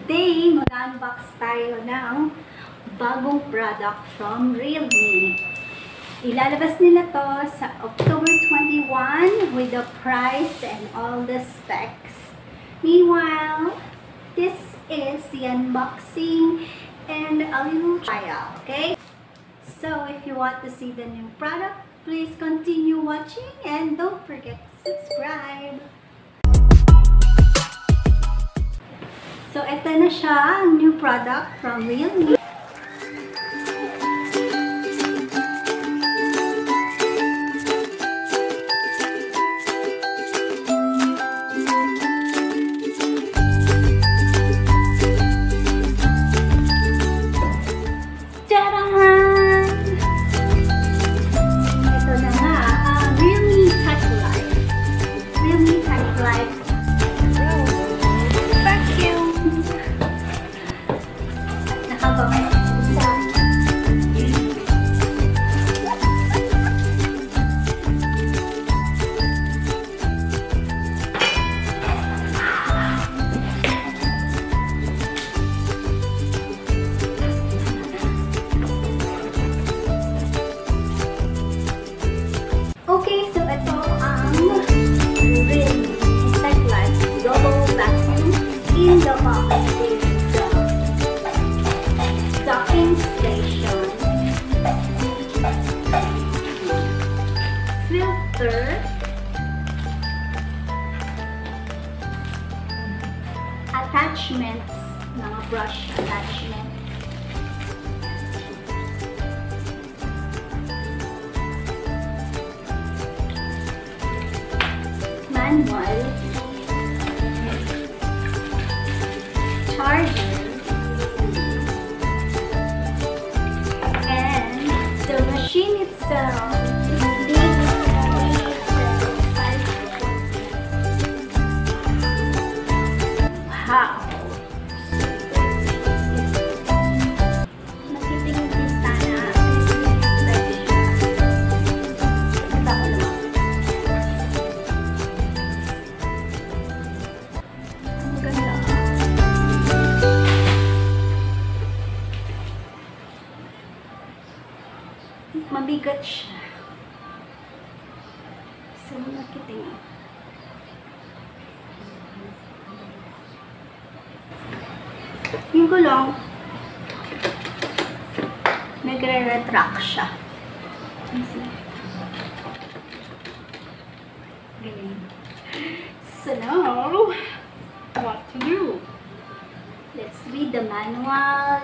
Today, mag-unbox tayo ng bagong product from Realme. Ilalabas nila to sa October 21 with the price and all the specs. Meanwhile, this is the unboxing and a little trial, okay? So, if you want to see the new product, please continue watching and don't forget to subscribe. So, ito na siya, ang new product from Realme. Tadaan! Ito na nga, realme TechLife. Realme TechLife Vacuum. Nakabangay sa okay, so ito ang realme TechLife Robot Vacuum in the box. Docking station, filter, attachments, mga brush attachments, manual, charger, the machine itself is big. Wow! Nakita yung bintana. Ang ganda. Mabigat siya. So, nakita niyo. Yung gulong, nagre-retract siya. Galing. So, now, what to do? Let's read the manual.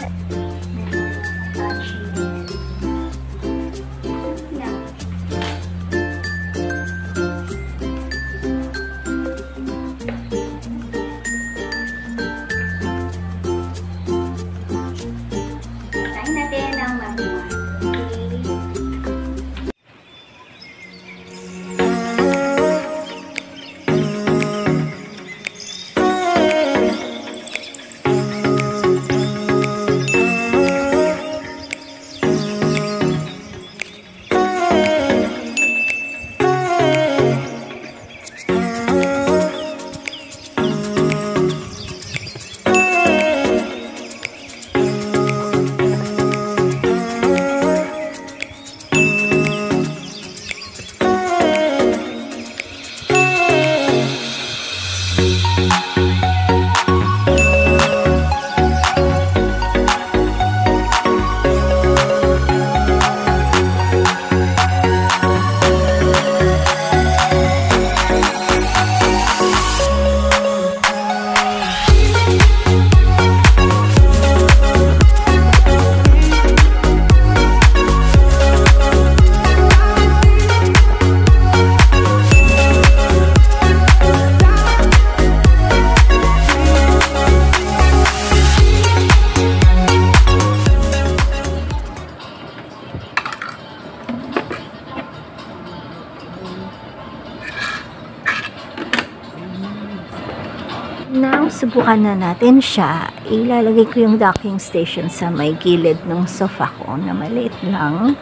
Now, subukan na natin siya. Ilalagay ko yung docking station sa may gilid ng sofa ko na maliit lang.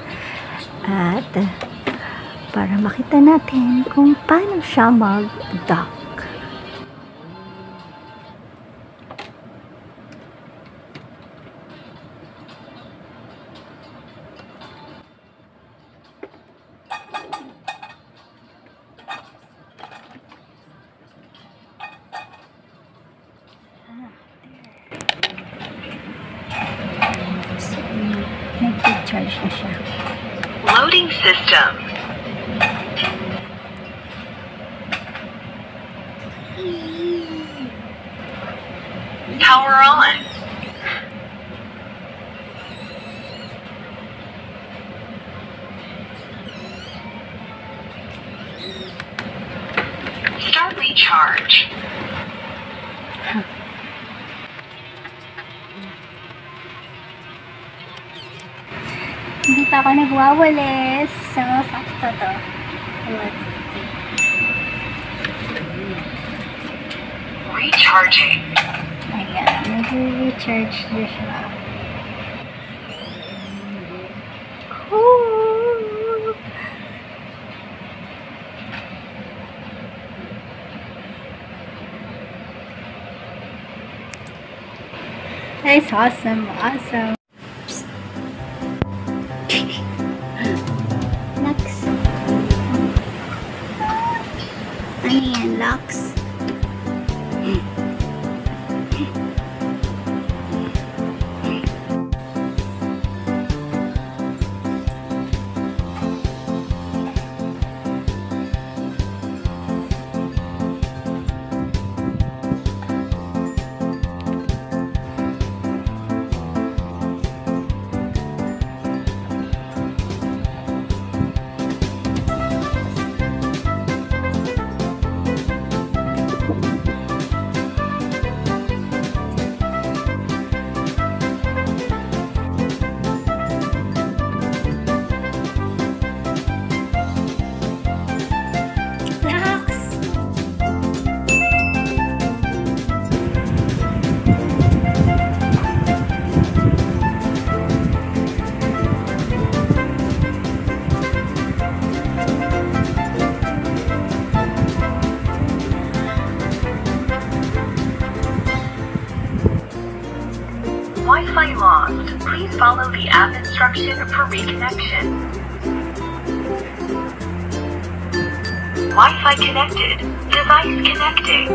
At para makita natin kung paano siya mag-dock. Nag-charge na siya. Loading system. Power on. Start recharge. Hindi pa ako nagwawalis. So, sakto to. Let's see. Recharging. Ayan, nag-recharge na siya. Cool! That's awesome, awesome. Lux. Ano yan, Lux? Wi-Fi lost. Please follow the app instruction for reconnection. Wi-Fi connected. Device connecting.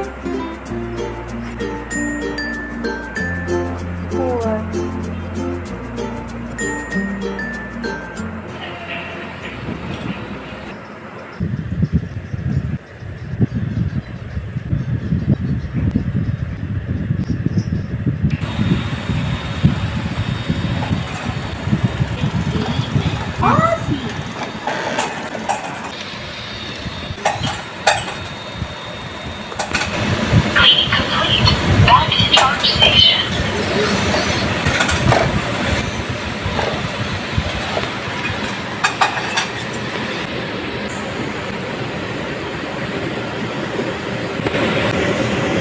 Cleaning complete. Back to charge station.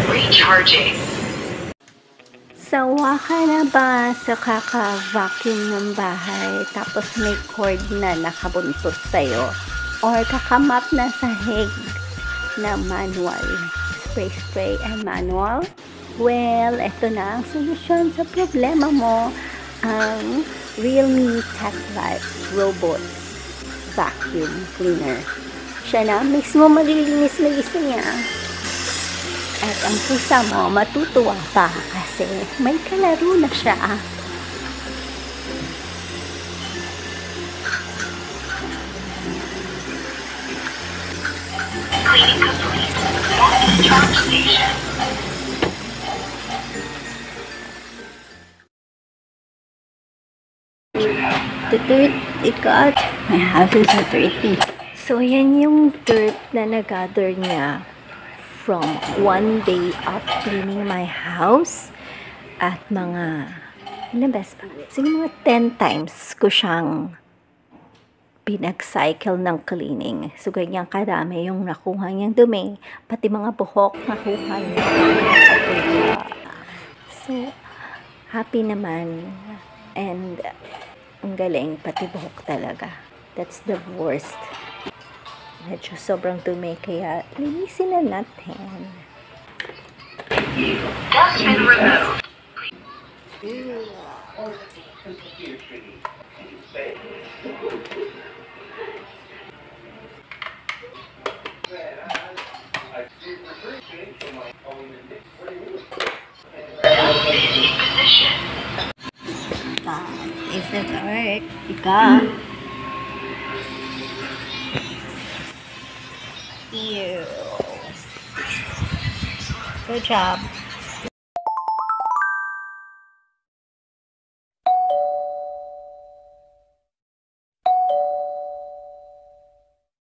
Recharging. Sawa ka na ba sa kaka-vacuum ng bahay tapos may cord na nakabuntot sa'yo? Or kakamap na sahig na manual? Spray and manual? Well, ito na ang solusyon sa problema mo. Ang realme TechLife Robot Vacuum Cleaner. Siya na mismo maglilinis na isa niya. At ang pusa mo matutuwa pa kasi may kalaro na siya. Cleaning complete. Back to charge station. The dirt it got. My house is so dirty. So, yan yung dirt na nag-gather niya from one day of cleaning my house. At mga, ilang beses pa? Siguro mga 10 times ko siyang pinag-cycle ng cleaning. So, ganyan kadami yung nakuha niyang dumi. Pati mga buhok nakuha niya. So, happy naman. And, ang galing, pati buhok talaga. That's the worst. Medyo sobrang dumi, kaya linisin na natin. Dustbin removed. Is that alright? Ika. Ew. Good job.